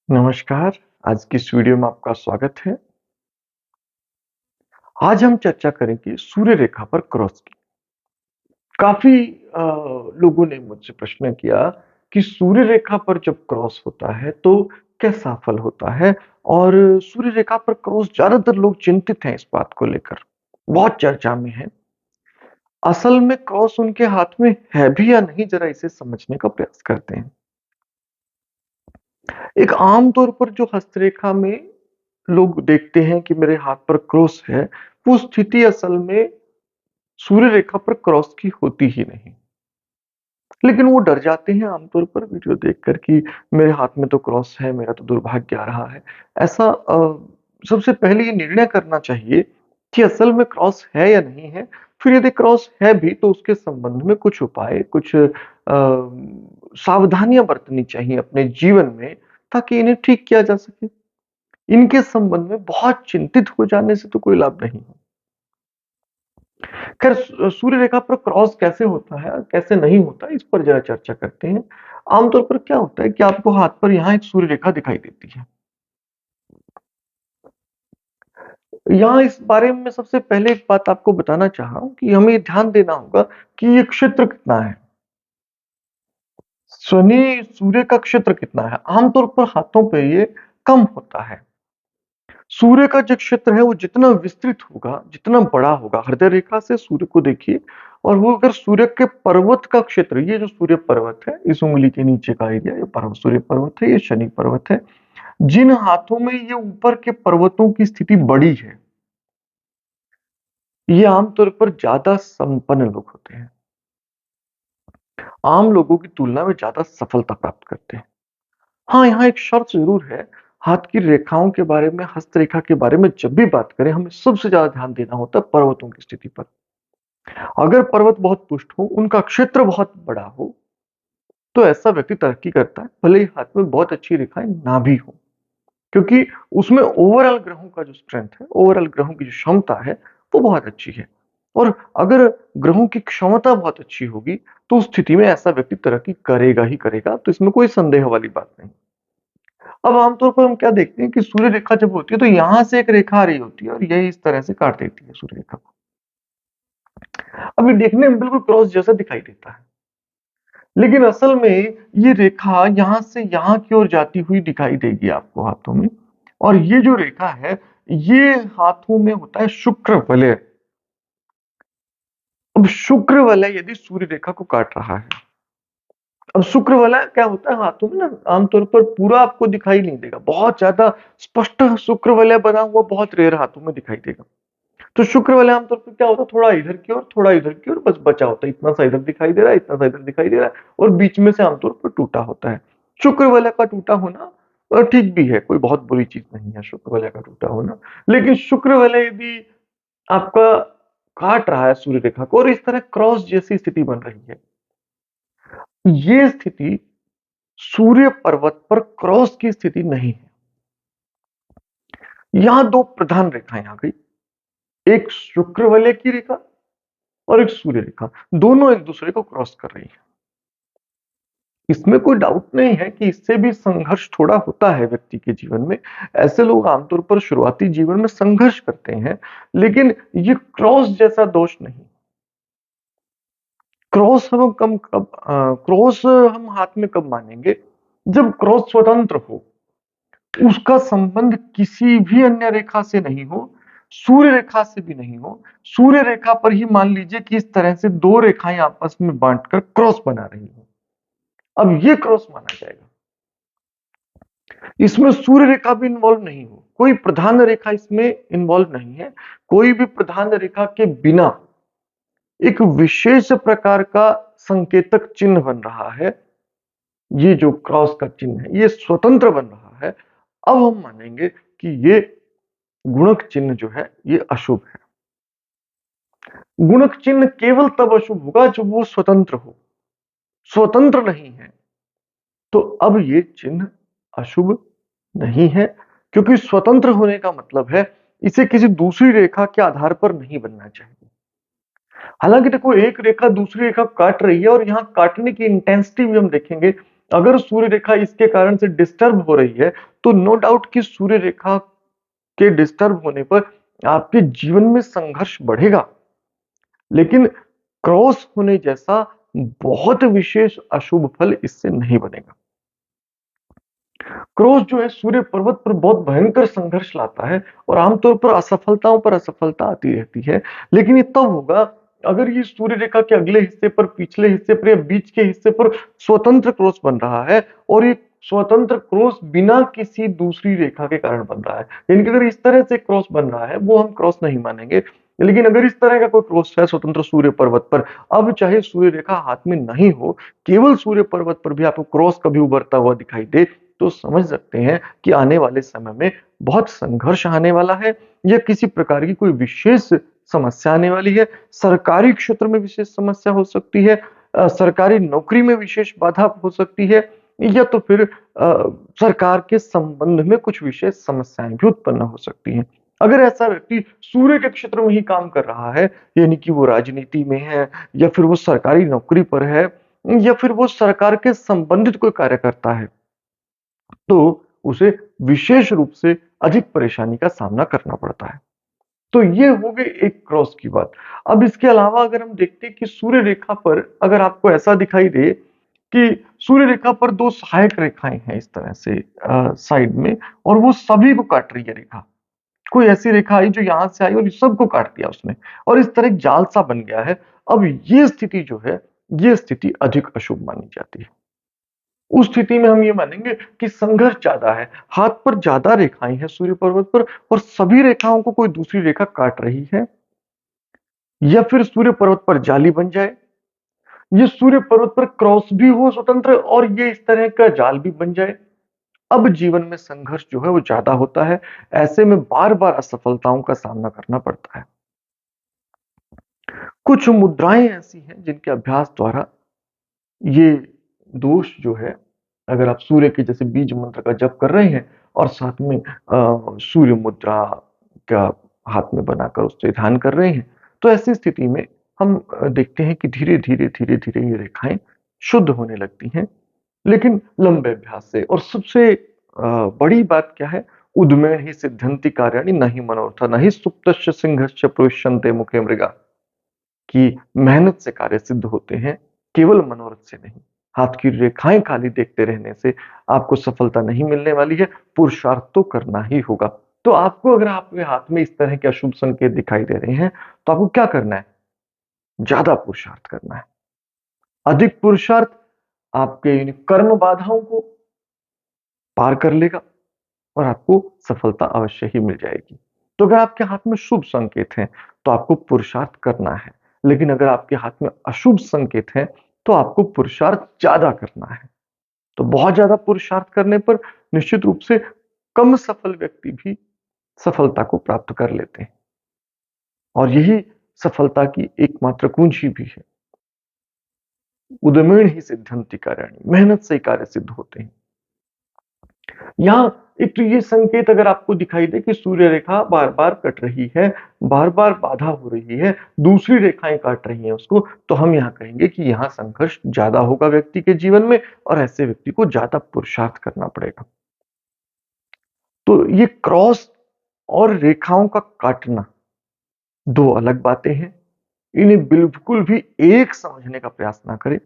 नमस्कार, आज की इस वीडियो में आपका स्वागत है। आज हम चर्चा करेंगे सूर्य रेखा पर क्रॉस की। काफ़ी लोगों ने मुझसे प्रश्न किया कि सूर्य रेखा पर जब क्रॉस होता है तो कैसा फल होता है? और सूर्य रेखा पर क्रॉस ज़्यादातर लोग चिंतित हैं इस बात को लेकर, बहुत चर्चा में है। असल में क्रॉस उनके हाथ में है भी या नहीं ज़रा इसे समझने का प्रयास करते हैं। एक आम तौर पर जो हस्तरेखा में लोग देखते हैं कि मेरे हाथ पर क्रॉस है, वो स्थिति असल में सूर्य रेखा पर क्रॉस की होती ही नहीं। लेकिन वो डर जाते हैं आमतौर पर वीडियो देखकर कि मेरे हाथ में तो क्रॉस है, मेरा तो दुर्भाग्य आ रहा है। ऐसा सबसे पहले ये निर्णय करना चाहिए कि असल में क्रॉस है या नहीं है। फिर यदि क्रॉस है भी तो उसके संबंध में कुछ उपाय, कुछ सावधानियाँ बरतनी चाहिए अपने जीवन में ताकि इन्हें ठीक किया जा सके। इनके संबंध में बहुत चिंतित हो जाने से तो कोई लाभ नहीं है। खैर सूर्य रेखा पर क्रॉस कैसे होता है और कैसे नहीं होता है, इस पर ज़रा चर्चा करते हैं। आमतौर पर क्या होता है कि आपको हाथ पर यहाँ एक सूर्य रेखा दिखाई देती है। यहाँ इस बारे में सबसे पहले एक बात आपको बताना चाह रहा हूँ कि हमें ये ध्यान देना होगा कि ये क्षेत्र कितना है। शनि सूर्य का क्षेत्र कितना है? आमतौर पर हाथों पे ये कम होता है। सूर्य का जो क्षेत्र है वो जितना विस्तृत होगा, जितना बड़ा होगा, हृदय रेखा से सूर्य को देखिए और वो अगर सूर्य के पर्वत का क्षेत्र, ये जो सूर्य पर्वत है, इस उँगली के नीचे का एरिया, ये पर्वत सूर्य पर्वत है, ये शनि पर्वत है। जिन हाथों में ये ऊपर के पर्वतों की स्थिति बड़ी है, ये आमतौर पर ज़्यादा संपन्न लोग होते हैं। आम लोगों की तुलना में ज़्यादा सफलता प्राप्त करते हैं। हाँ, यहाँ एक शर्त ज़रूर है, हाथ की रेखाओं के बारे में, हस्तरेखा के बारे में जब भी बात करें, हमें सबसे ज़्यादा ध्यान देना होता है पर्वतों की स्थिति पर। अगर पर्वत बहुत पुष्ट हो, उनका क्षेत्र बहुत बड़ा हो, तो ऐसा व्यक्ति तरक्की करता है, भले ही हाथ में बहुत अच्छी रेखाएँ ना भी हों। क्योंकि उसमें ओवरऑल ग्रहों का जो स्ट्रेंथ है, ओवरऑल ग्रहों की जो क्षमता है, वो बहुत अच्छी है। और अगर ग्रहों की क्षमता बहुत अच्छी होगी, तो उस स्थिति में ऐसा व्यक्ति तरक्की करेगा ही करेगा, तो इसमें कोई संदेह वाली बात नहीं। अब आमतौर पर हम क्या देखते हैं कि सूर्य रेखा जब होती है, तो यहाँ से एक रेखा आ रही होती है और ये इस तरह से काट देती है सूर्य रेखा को। अब ये देखने में बिल्कुल क्रॉस जैसा दिखाई देता है। लेकिन असल में ये रेखा यहाँ से यहाँ की ओर जाती हुई दिखाई देगी आपको हाथों में। और ये जो रेखा है, ये हाथों में होता है शुक्र वलय। अब शुक्र वलय यदि सूर्य रेखा को काट रहा है, अब शुक्र वलय क्या होता है हाथों में ना, आमतौर पर पूरा आपको दिखाई नहीं देगा। बहुत ज़्यादा स्पष्ट शुक्र वलय बना हुआ बहुत रेयर हाथों में दिखाई देगा। तो शुक्र वाले आमतौर पर क्या होता है, थोड़ा इधर की ओर, थोड़ा इधर की ओर बस बचा होता है। इतना सा इधर दिखाई दे रहा है, इतना सा इधर दिखाई दे रहा है और बीच में से आमतौर पर टूटा होता है। शुक्र वाले का टूटा होना ठीक भी है, कोई बहुत बुरी चीज़ नहीं है शुक्र वाले का टूटा होना। लेकिन शुक्र वाले यदि आपका काट रहा है सूर्य रेखा को और इस तरह क्रॉस जैसी स्थिति बन रही है, ये स्थिति सूर्य पर्वत पर क्रॉस की स्थिति नहीं है। यहाँ 2 प्रधान रेखाएँ आ गई, एक शुक्र वलय की रेखा और एक सूर्य रेखा, दोनों एक दूसरे को क्रॉस कर रही है। इसमें कोई डाउट नहीं है कि इससे भी संघर्ष थोड़ा होता है व्यक्ति के जीवन में। ऐसे लोग आमतौर पर शुरुआती जीवन में संघर्ष करते हैं, लेकिन ये क्रॉस जैसा दोष नहीं। क्रॉस हम हाथ में कब मानेंगे? जब क्रॉस स्वतंत्र हो, उसका संबंध किसी भी अन्य रेखा से नहीं हो, सूर्य रेखा से भी नहीं हो। सूर्य रेखा पर ही मान लीजिए कि इस तरह से 2 रेखाएँ आपस में बाँटकर क्रॉस बना रही हो। अब ये क्रॉस माना जाएगा। इसमें सूर्य रेखा भी इन्वॉल्व नहीं हो, कोई प्रधान रेखा इसमें इन्वॉल्व नहीं है। कोई भी प्रधान रेखा के बिना एक विशेष प्रकार का संकेतक चिन्ह बन रहा है। ये जो क्रॉस का चिन्ह है, ये स्वतंत्र बन रहा है। अब हम मानेंगे कि ये गुणक चिन्ह जो है, ये अशुभ है। गुणक चिन्ह केवल तब अशुभ होगा जब वो स्वतंत्र हो। स्वतंत्र नहीं है, तो अब ये चिन्ह अशुभ नहीं है, क्योंकि स्वतंत्र होने का मतलब है इसे किसी दूसरी रेखा के आधार पर नहीं बनना चाहिए। हालांकि देखो, एक रेखा दूसरी रेखा काट रही है और यहाँ काटने की इंटेंसिटी भी हम देखेंगे अगर सूर्य रेखा इसके कारण से डिस्टर्ब हो रही है, तो नो डाउट कि सूर्य रेखा के डिस्टर्ब होने पर आपके जीवन में संघर्ष बढ़ेगा। लेकिन क्रॉस होने जैसा बहुत विशेष अशुभ फल इससे नहीं बनेगा। क्रॉस जो है सूर्य पर्वत पर बहुत भयंकर संघर्ष लाता है और आमतौर पर असफलता आती रहती है। लेकिन ये तब होगा अगर ये सूर्य रेखा के अगले हिस्से पर, पिछले हिस्से पर या बीच के हिस्से पर स्वतंत्र क्रॉस बन रहा है और ये स्वतंत्र क्रॉस बिना किसी दूसरी रेखा के कारण बन रहा है। यानी कि अगर इस तरह से क्रॉस बन रहा है वो हम क्रॉस नहीं मानेंगे। लेकिन अगर इस तरह का कोई क्रॉस है स्वतंत्र सूर्य पर्वत पर, अब चाहे सूर्य रेखा हाथ में नहीं हो, केवल सूर्य पर्वत पर भी आपको क्रॉस कभी उभरता हुआ दिखाई दे, तो समझ सकते हैं कि आने वाले समय में बहुत संघर्ष आने वाला है या किसी प्रकार की कोई विशेष समस्या आने वाली है। सरकारी क्षेत्र में विशेष समस्या हो सकती है, सरकारी नौकरी में विशेष बाधा हो सकती है या तो फिर सरकार के संबंध में कुछ विशेष समस्याएं भी उत्पन्न हो सकती हैं। अगर ऐसा व्यक्ति सूर्य के क्षेत्र में ही काम कर रहा है, यानी कि वो राजनीति में है या फिर वो सरकारी नौकरी पर है या फिर वो सरकार के संबंधित कोई कार्य करता है, तो उसे विशेष रूप से अधिक परेशानी का सामना करना पड़ता है। तो ये हो गई एक क्रॉस की बात। अब इसके अलावा अगर हम देखते हैं कि सूर्य रेखा पर अगर आपको ऐसा दिखाई दे कि सूर्य रेखा पर 2 सहायक रेखाएँ हैं इस तरह से साइड में और वो सभी को काट रही है रेखा। कोई ऐसी रेखा आई जो यहाँ से आई और सबको काट दिया उसने और इस तरह एक जाल-सा बन गया है। अब ये स्थिति जो है, ये स्थिति अधिक अशुभ मानी जाती है। उस स्थिति में हम ये मानेंगे कि संघर्ष ज़्यादा है, हाथ पर ज़्यादा रेखाएँ हैं सूर्य पर्वत पर और सभी रेखाओं को कोई दूसरी रेखा काट रही है या फिर सूर्य पर्वत पर जाली बन जाए, ये सूर्य पर्वत पर क्रॉस भी हो स्वतंत्र और ये इस तरह का जाल भी बन जाए। अब जीवन में संघर्ष जो है वो ज़्यादा होता है, ऐसे में बार-बार असफलताओं का सामना करना पड़ता है। कुछ मुद्राएँ ऐसी हैं जिनके अभ्यास द्वारा ये दोष जो है, अगर आप सूर्य के जैसे बीज मंत्र का जप कर रहे हैं और साथ में सूर्य मुद्रा का हाथ में बनाकर उससे ध्यान कर रहे हैं, तो ऐसी स्थिति में हम देखते हैं कि धीरे-धीरे, धीरे-धीरे ये रेखाएँ शुद्ध होने लगती हैं, लेकिन लंबे अभ्यास से। और सबसे बड़ी बात क्या है? उद्मेन हि सिद्ध्यन्ति कार्याणि न हि मनोरथा न हि सुप्तस्य सिंहस्य प्रविश्यन्ते मुखे मृगा। कि मेहनत से कार्य सिद्ध होते हैं, केवल मनोरथ से नहीं। हाथ की रेखाएँ खाली देखते रहने से आपको सफलता नहीं मिलने वाली है, पुरुषार्थ तो करना ही होगा। तो आपको अगर आपके हाथ में इस तरह के अशुभ संकेत दिखाई दे रहे हैं, तो आपको क्या करना है? ज़्यादा पुरुषार्थ करना है। अधिक पुरुषार्थ आपके इन कर्म बाधाओं को पार कर लेगा और आपको सफलता अवश्य ही मिल जाएगी। तो अगर आपके हाथ में शुभ संकेत हैं, तो आपको पुरुषार्थ करना है। लेकिन अगर आपके हाथ में अशुभ संकेत हैं, तो आपको पुरुषार्थ ज़्यादा करना है। तो बहुत ज़्यादा पुरुषार्थ करने पर निश्चित रूप से कम सफल व्यक्ति भी सफलता को प्राप्त कर लेते हैं। और यही सफलता की एकमात्र कुंजी भी है। उद्यमेण ही सिद्ध्यन्ति कार्याणि, मेहनत से ही कार्य सिद्ध होते हैं। यहाँ एक तो ये संकेत अगर आपको दिखाई दे कि सूर्य रेखा बार-बार कट रही है, बार-बार बाधा हो रही है, दूसरी रेखाएँ काट रही हैं उसको, तो हम यहाँ कहेंगे कि यहाँ संघर्ष ज़्यादा होगा व्यक्ति के जीवन में और ऐसे व्यक्ति को ज़्यादा पुरुषार्थ करना पड़ेगा। तो ये क्रॉस और रेखाओं का काटना 2 अलग बातें हैं। इन्हें बिल्कुल भी एक समझने का प्रयास ना करें।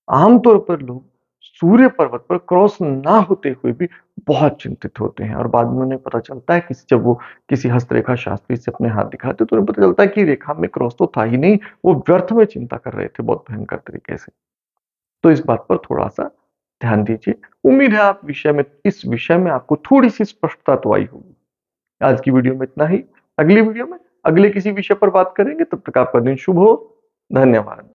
आमतौर पर लोग सूर्य पर्वत पर क्रॉस ना होते हुए भी बहुत चिंतित होते हैं और बाद में उन्हें पता चलता है कि जब वो किसी हस्तरेखा शास्त्री से अपने हाथ दिखाते तो उन्हें पता चलता है कि रेखा में क्रॉस तो था ही नहीं, वो व्यर्थ में चिंता कर रहे थे बहुत भयंकर तरीके से। तो इस बात पर थोड़ा-सा ध्यान दीजिए। उम्मीद है आप इस विषय में आपको थोड़ी-सी स्पष्टता तो आई होगी। आज की वीडियो में इतना ही। अगली वीडियो में अगले किसी विषय पर बात करेंगे, तब तक आपका दिन शुभ हो। धन्यवाद।